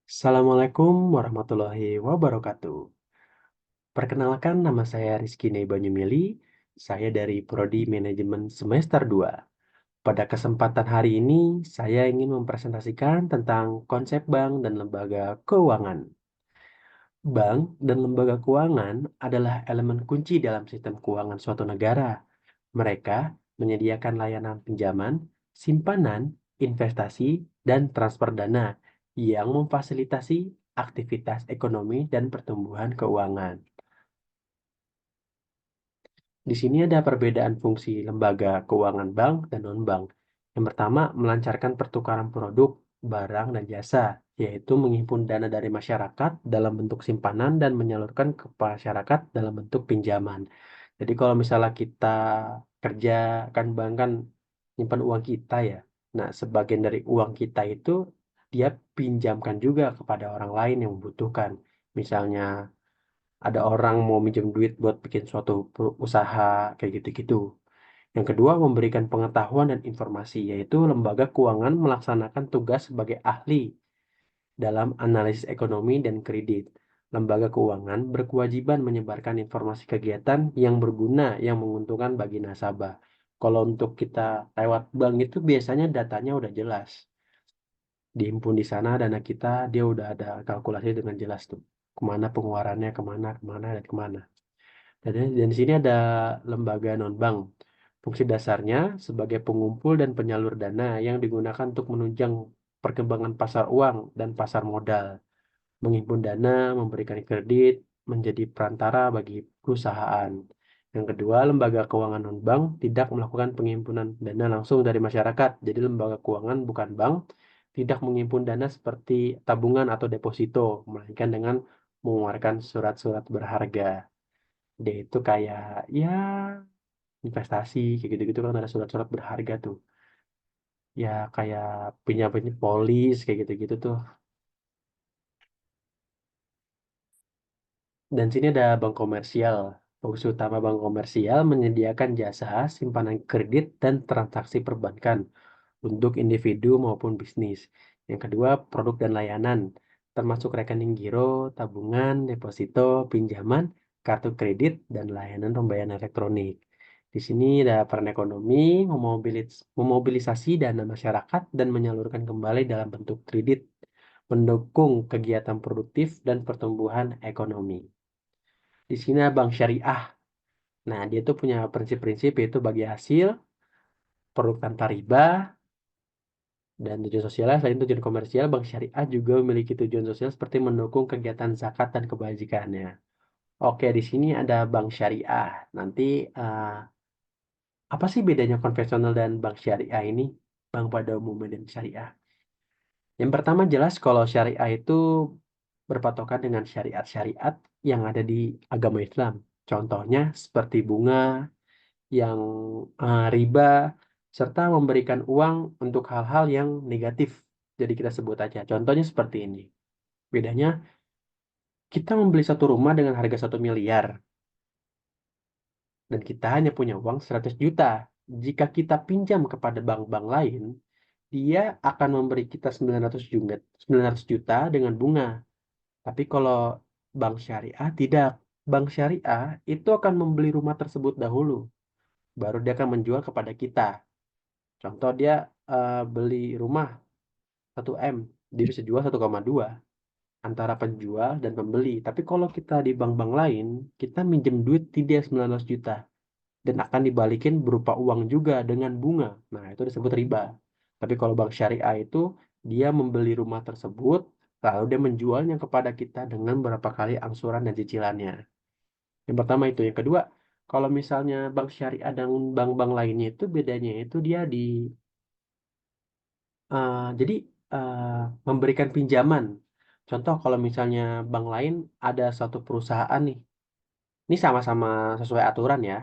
Assalamualaikum warahmatullahi wabarakatuh. Perkenalkan nama saya Rizky Banyumili. Saya dari Prodi Manajemen Semester 2. Pada kesempatan hari ini, saya ingin mempresentasikan tentang konsep bank dan lembaga keuangan. Bank dan lembaga keuangan adalah elemen kunci dalam sistem keuangan suatu negara. Mereka menyediakan layanan pinjaman, simpanan, investasi, dan transfer dana yang memfasilitasi aktivitas ekonomi dan pertumbuhan keuangan. Di sini ada perbedaan fungsi lembaga keuangan bank dan non-bank. Yang pertama, melancarkan pertukaran produk, barang, dan jasa, yaitu menghimpun dana dari masyarakat dalam bentuk simpanan dan menyalurkan ke masyarakat dalam bentuk pinjaman. Jadi kalau misalnya kita kerja, kan bank kan nyimpan uang kita ya. Nah, sebagian dari uang kita itu dia pinjamkan juga kepada orang lain yang membutuhkan. Misalnya ada orang mau minjem duit buat bikin suatu usaha kayak gitu-gitu. Yang kedua, memberikan pengetahuan dan informasi, yaitu lembaga keuangan melaksanakan tugas sebagai ahli dalam analisis ekonomi dan kredit. Lembaga keuangan berkewajiban menyebarkan informasi kegiatan yang berguna yang menguntungkan bagi nasabah. Kalau untuk kita lewat bank itu biasanya datanya udah jelas. Dihimpun di sana dana kita, dia udah ada kalkulasi dengan jelas tuh. Kemana pengeluarannya, kemana, kemana, dan kemana. Dan di sini ada lembaga non-bank. Fungsi dasarnya sebagai pengumpul dan penyalur dana yang digunakan untuk menunjang perkembangan pasar uang dan pasar modal, menghimpun dana, memberikan kredit, menjadi perantara bagi perusahaan. Yang kedua, lembaga keuangan non-bank tidak melakukan penghimpunan dana langsung dari masyarakat. Jadi lembaga keuangan bukan bank, tidak menghimpun dana seperti tabungan atau deposito, melainkan dengan mengeluarkan surat-surat berharga. Dia itu kayak ya investasi kayak gitu-gitu kan ada surat-surat berharga tuh. Ya kayak punya polis kayak gitu-gitu tuh. Dan sini ada bank komersial. Fungsi utama bank komersial menyediakan jasa simpanan kredit dan transaksi perbankan untuk individu maupun bisnis. Yang kedua, produk dan layanan, termasuk rekening giro, tabungan, deposito, pinjaman, kartu kredit, dan layanan pembayaran elektronik. Di sini ada peran ekonomi, memobilisasi dana masyarakat dan menyalurkan kembali dalam bentuk kredit, mendukung kegiatan produktif dan pertumbuhan ekonomi. Di sini ada bank syariah. Nah, dia tuh punya prinsip-prinsip yaitu bagi hasil, produk tanpa riba, dan tujuan sosialnya selain tujuan komersial, bank syariah juga memiliki tujuan sosial seperti mendukung kegiatan zakat dan kebajikannya. Oke, di sini ada bank syariah. Nanti eh, apa sih bedanya konvensional dan bank syariah ini? Bank pada umumnya dan syariah. Yang pertama jelas kalau syariah itu berpatokan dengan syariat-syariat yang ada di agama Islam. Contohnya seperti bunga yang riba, serta memberikan uang untuk hal-hal yang negatif. Jadi kita sebut aja. Contohnya seperti ini. Bedanya, kita membeli satu rumah dengan harga 1 miliar, dan kita hanya punya uang 100 juta. Jika kita pinjam kepada bank-bank lain, dia akan memberi kita 900 juta dengan bunga. Tapi kalau bank syariah tidak. Bank syariah itu akan membeli rumah tersebut dahulu, baru dia akan menjual kepada kita. Contoh dia beli rumah 1 M, dia bisa jual 1,2 antara penjual dan pembeli. Tapi kalau kita di bank-bank lain, kita minjem duit di dia 19 juta dan akan dibalikin berupa uang juga dengan bunga. Nah, itu disebut riba. Tapi kalau bank syariah itu dia membeli rumah tersebut lalu dia menjualnya kepada kita dengan berapa kali angsuran dan cicilannya. Yang pertama itu. Yang kedua, kalau misalnya bank syariah dan bank-bank lainnya itu bedanya itu dia di jadi eh, memberikan pinjaman. Contoh kalau misalnya bank lain ada satu perusahaan nih, ini sama-sama sesuai aturan ya.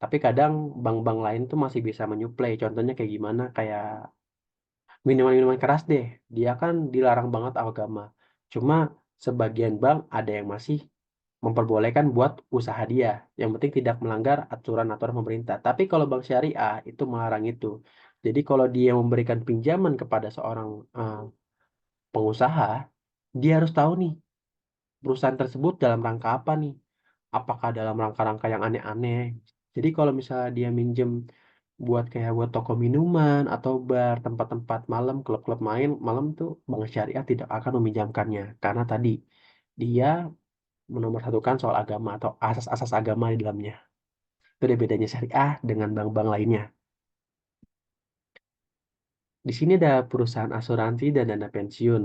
Tapi kadang bank-bank lain tuh masih bisa menyuplai. Contohnya kayak gimana? Kayak minuman-minuman keras deh. Dia kan dilarang banget agama. Cuma sebagian bank ada yang masih memperbolehkan buat usaha dia. Yang penting tidak melanggar aturan-aturan pemerintah. Tapi kalau bank syariah itu melarang itu. Jadi kalau dia memberikan pinjaman kepada seorang pengusaha, Dia harus tahu nih, perusahaan tersebut dalam rangka apa nih? Apakah dalam rangka-rangka yang aneh-aneh? Jadi kalau misalnya dia minjem buat kayak buat toko minuman atau bar, tempat-tempat malam, klub-klub main malam tuh Bank Syariah tidak akan meminjamkannya karena tadi dia menomorsatukan soal agama atau asas-asas agama di dalamnya. Itu dia bedanya syariah dengan bank-bank lainnya. Di sini ada perusahaan asuransi dan dana pensiun.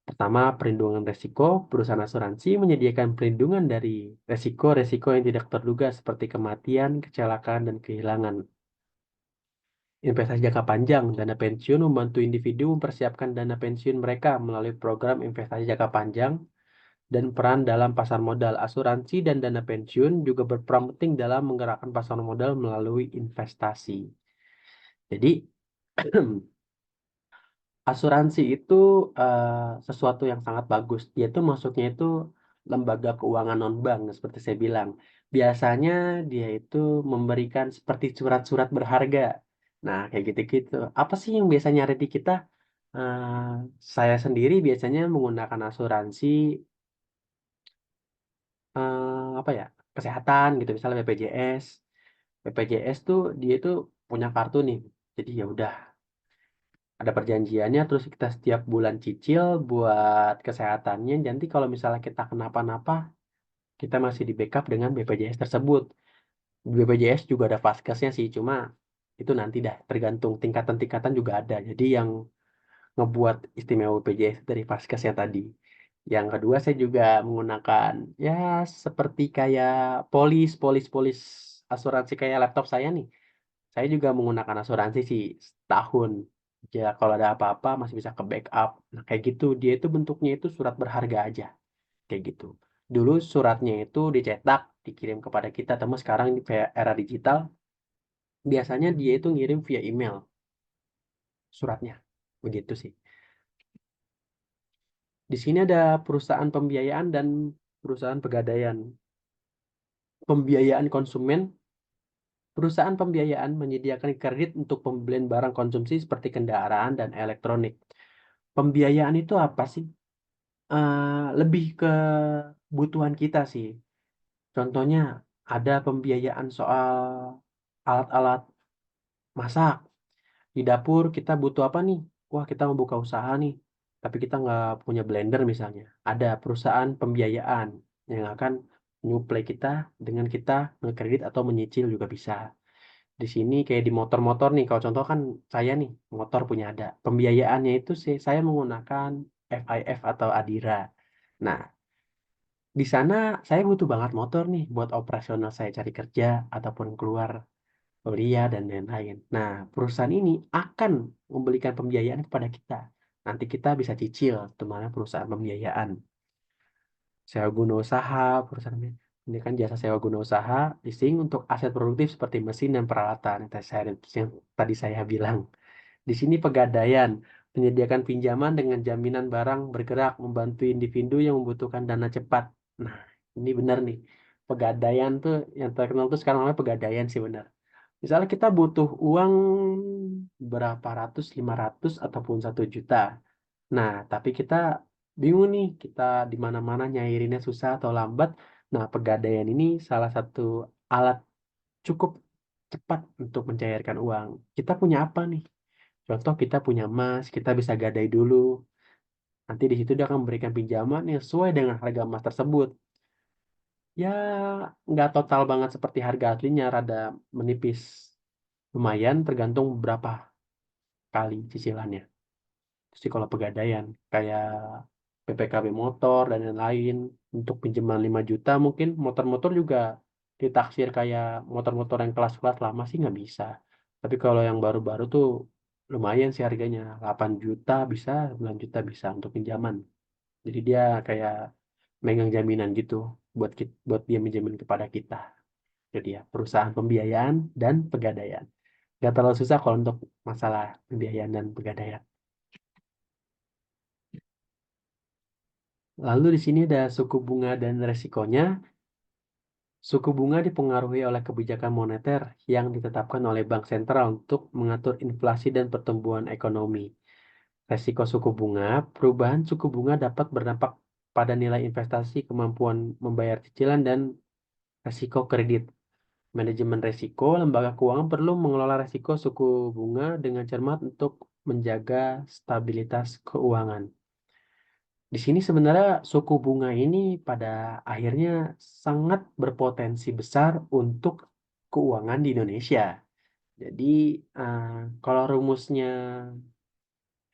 Pertama, perlindungan resiko. Perusahaan asuransi menyediakan perlindungan dari resiko-resiko yang tidak terduga seperti kematian, kecelakaan, dan kehilangan. Investasi jangka panjang, dana pensiun membantu individu mempersiapkan dana pensiun mereka melalui program investasi jangka panjang dan peran dalam pasar modal. Asuransi dan dana pensiun juga berperan penting dalam menggerakkan pasar modal melalui investasi. Jadi, asuransi itu eh, sesuatu yang sangat bagus. Dia itu masuknya itu lembaga keuangan non-bank, seperti saya bilang. Biasanya dia itu memberikan seperti surat-surat berharga. Nah, kayak gitu-gitu. Apa sih yang biasanya ada di kita? Eh, saya sendiri biasanya menggunakan asuransi apa ya? Kesehatan gitu, misalnya BPJS. BPJS tuh dia itu punya kartu nih. Jadi ya udah ada perjanjiannya terus kita setiap bulan cicil buat kesehatannya nanti kalau misalnya kita kenapa-napa kita masih di backup dengan BPJS tersebut. BPJS juga ada vaskesnya sih cuma itu nanti dah tergantung tingkatan-tingkatan juga ada jadi yang ngebuat istimewa BPJS dari vaskesnya tadi. Yang kedua saya juga menggunakan ya seperti kayak polis asuransi kayak laptop saya nih. Saya juga menggunakan asuransi sih setahun. Ya kalau ada apa-apa masih bisa ke backup. Nah kayak gitu dia itu bentuknya itu surat berharga aja kayak gitu. Dulu suratnya itu dicetak dikirim kepada kita, tapi sekarang di era digital biasanya dia itu ngirim via email suratnya. Begitu sih. Di sini ada perusahaan pembiayaan dan perusahaan pegadaian. Pembiayaan konsumen. Perusahaan pembiayaan menyediakan kredit untuk pembelian barang konsumsi seperti kendaraan dan elektronik. Pembiayaan itu apa sih? Lebih ke kebutuhan kita sih. Contohnya ada pembiayaan soal alat-alat masak. Di dapur kita butuh apa nih? Wah, kita mau buka usaha nih. Tapi kita nggak punya blender misalnya. Ada perusahaan pembiayaan yang akan nyuplai kita dengan kita ngekredit atau menyicil juga bisa. Di sini kayak di motor-motor nih, kalau contoh kan saya nih, motor punya ada. Pembiayaannya itu sih saya menggunakan FIF atau Adira. Nah, di sana saya butuh banget motor nih buat operasional saya cari kerja ataupun keluar kuliah dan lain-lain. Nah, perusahaan ini akan memberikan pembiayaan kepada kita. Nanti kita bisa cicil, teman perusahaan pembiayaan. Sewa guna usaha, perusahaan ini kan jasa sewa guna usaha, leasing untuk aset produktif seperti mesin dan peralatan yang tadi saya bilang. Di sini pegadaian, menyediakan pinjaman dengan jaminan barang bergerak, membantu individu yang membutuhkan dana cepat. Nah, ini benar nih. Pegadaian tuh yang terkenal tuh sekarang namanya pegadaian sih benar. Misalnya kita butuh uang berapa ratus, 500 ataupun 1 juta. Nah, tapi kita bingung nih, kita di mana-mana nyairinnya susah atau lambat. Nah, pegadaian ini salah satu alat cukup cepat untuk mencairkan uang. Kita punya apa nih? Contoh kita punya emas, kita bisa gadai dulu. Nanti di situ dia akan memberikan pinjaman yang sesuai dengan harga emas tersebut. Ya, nggak total banget seperti harga aslinya, rada menipis. Lumayan tergantung berapa kali cicilannya. Terus kalau pegadaian, kayak PPKB motor dan lain-lain, untuk pinjaman 5 juta mungkin motor-motor juga ditaksir kayak motor-motor yang kelas-kelas lama sih nggak bisa. Tapi kalau yang baru-baru tuh lumayan sih harganya, 8 juta bisa, 9 juta bisa untuk pinjaman. Jadi dia kayak megang jaminan gitu buat dia minjemin kepada kita. Jadi ya perusahaan pembiayaan dan pegadaian. Gak terlalu susah kalau untuk masalah pembiayaan dan pegadaian. Lalu di sini ada suku bunga dan resikonya. Suku bunga dipengaruhi oleh kebijakan moneter yang ditetapkan oleh bank sentral untuk mengatur inflasi dan pertumbuhan ekonomi. Resiko suku bunga, perubahan suku bunga dapat berdampak pada nilai investasi, kemampuan membayar cicilan, dan resiko kredit. Manajemen resiko, lembaga keuangan perlu mengelola resiko suku bunga dengan cermat untuk menjaga stabilitas keuangan. Di sini sebenarnya suku bunga ini pada akhirnya sangat berpotensi besar untuk keuangan di Indonesia. Jadi, eh, kalau rumusnya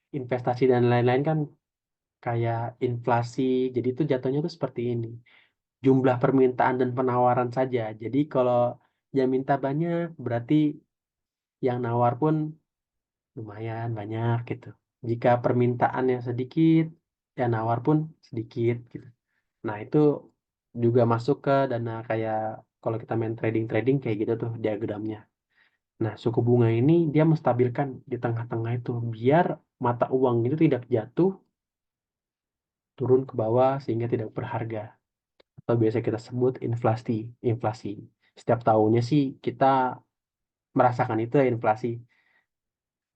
investasi dan lain-lain kan kayak inflasi, jadi itu jatuhnya tuh seperti ini. Jumlah permintaan dan penawaran saja. Jadi kalau yang minta banyak, berarti yang nawar pun lumayan banyak gitu. Jika permintaannya sedikit, yang nawar pun sedikit gitu. Nah, itu juga masuk ke dana kayak kalau kita main trading-trading kayak gitu tuh diagramnya. Nah, suku bunga ini dia menstabilkan di tengah-tengah itu biar mata uang itu tidak jatuh turun ke bawah sehingga tidak berharga atau biasa kita sebut inflasi. Inflasi. Setiap tahunnya sih kita merasakan itu ya inflasi.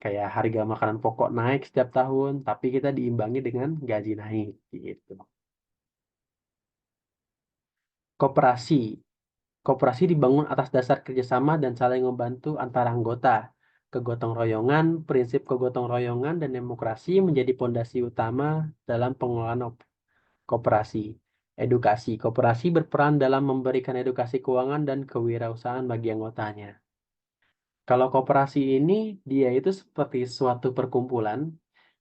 Kayak harga makanan pokok naik setiap tahun, tapi kita diimbangi dengan gaji naik gitu. Koperasi. Koperasi dibangun atas dasar kerjasama dan saling membantu antara anggota. Kegotong royongan, prinsip kegotong royongan dan demokrasi menjadi pondasi utama dalam pengelolaan koperasi. Edukasi. Koperasi berperan dalam memberikan edukasi keuangan dan kewirausahaan bagi anggotanya. Kalau koperasi ini, dia itu seperti suatu perkumpulan.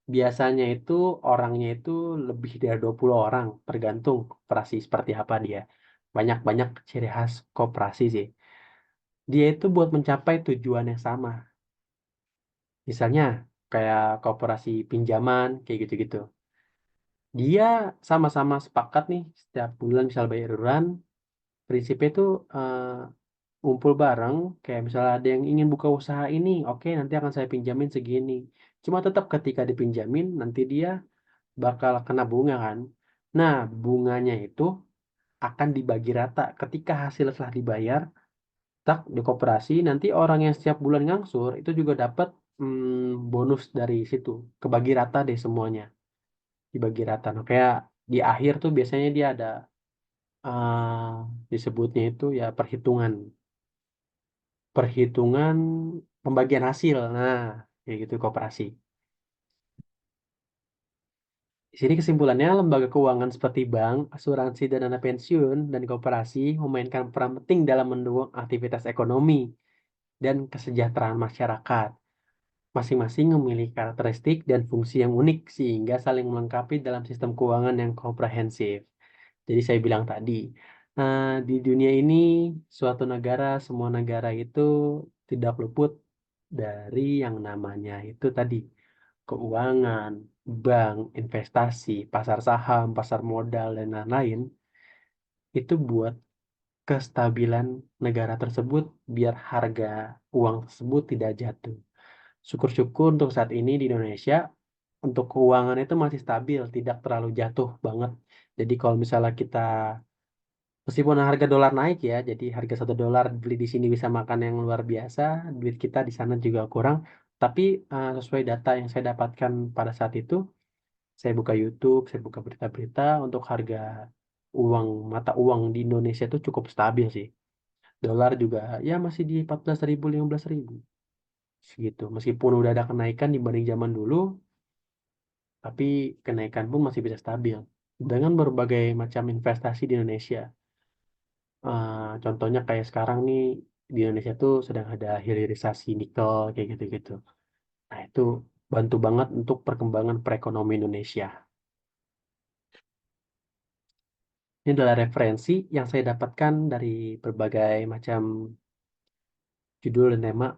Biasanya itu orangnya itu lebih dari 20 orang, tergantung koperasi seperti apa dia. Banyak-banyak ciri khas koperasi sih. Dia itu buat mencapai tujuan yang sama. Misalnya kayak koperasi pinjaman, kayak gitu-gitu. Dia sama-sama sepakat nih, setiap bulan misal bayar iuran, prinsipnya itu ngumpul bareng, kayak misalnya ada yang ingin buka usaha ini, oke nanti akan saya pinjamin segini. Cuma tetap ketika dipinjamin, nanti dia bakal kena bunga kan. Nah, bunganya itu akan dibagi rata ketika hasil telah dibayar, tak di koperasi, nanti orang yang setiap bulan ngangsur itu juga dapat bonus dari situ. Kebagi rata deh semuanya, dibagi rata. Nah, kayak di akhir tuh biasanya dia ada disebutnya itu ya perhitungan, perhitungan pembagian hasil. Nah, kayak gitu koperasi. Di sini kesimpulannya, lembaga keuangan seperti bank, asuransi, dan dana pensiun, dan koperasi memainkan peran penting dalam mendukung aktivitas ekonomi dan kesejahteraan masyarakat. Masing-masing memiliki karakteristik dan fungsi yang unik sehingga saling melengkapi dalam sistem keuangan yang komprehensif. Jadi saya bilang tadi, di dunia ini suatu negara, semua negara itu tidak luput dari yang namanya itu tadi keuangan, bank, investasi, pasar saham, pasar modal, dan lain-lain, itu buat kestabilan negara tersebut biar harga uang tersebut tidak jatuh. Syukur-syukur untuk saat ini di Indonesia, untuk keuangan itu masih stabil, tidak terlalu jatuh banget. Jadi kalau misalnya kita, meskipun harga dolar naik ya, jadi harga 1 dolar beli di sini bisa makan yang luar biasa, duit kita di sana juga kurang. Tapi sesuai data yang saya dapatkan pada saat itu, saya buka YouTube, saya buka berita-berita untuk harga uang, mata uang di Indonesia itu cukup stabil sih. Dolar juga ya masih di 14.000, 15.000 segitu. Meskipun udah ada kenaikan dibanding zaman dulu, tapi kenaikan pun masih bisa stabil. Dengan berbagai macam investasi di Indonesia. Contohnya kayak sekarang nih di Indonesia tuh sedang ada hilirisasi nikel kayak gitu-gitu. Nah, itu bantu banget untuk perkembangan perekonomian Indonesia. Ini adalah referensi yang saya dapatkan dari berbagai macam judul dan tema.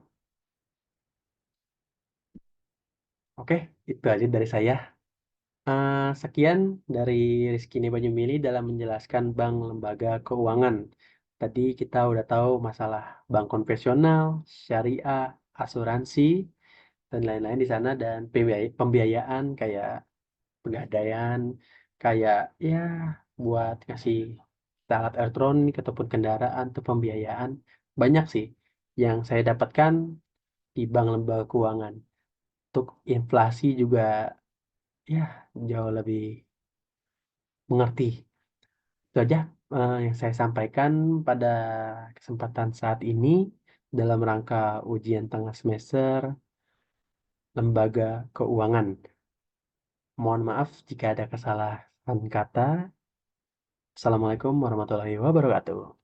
Oke, itu aja dari saya. Sekian dari Rizky Banyumili dalam menjelaskan bank lembaga keuangan. Tadi kita udah tahu masalah bank konvensional, syariah, asuransi, dan lain-lain di sana, dan pembiayaan kayak pegadaian, kayak ya buat ngasih alat elektronik ataupun kendaraan atau pembiayaan. Banyak sih yang saya dapatkan di bank lembaga keuangan. Untuk inflasi juga ya jauh lebih mengerti. Itu aja yang saya sampaikan pada kesempatan saat ini dalam rangka ujian tengah semester lembaga keuangan. Mohon maaf jika ada kesalahan kata. Assalamualaikum warahmatullahi wabarakatuh.